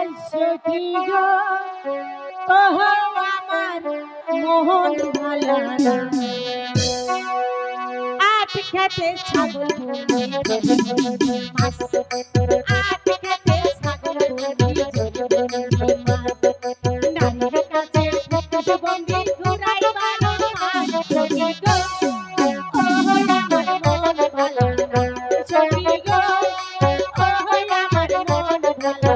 সখী গো ওহ আমার মোহন ভালা আট খেতে ছাগল মাছ আট খেতে ছাগল নারীর কাছে বন্দি ঘুরাই বানো মাছ সখী গো ওহ আমার মন ভালা সখী গো ওহ আমার মন ভালা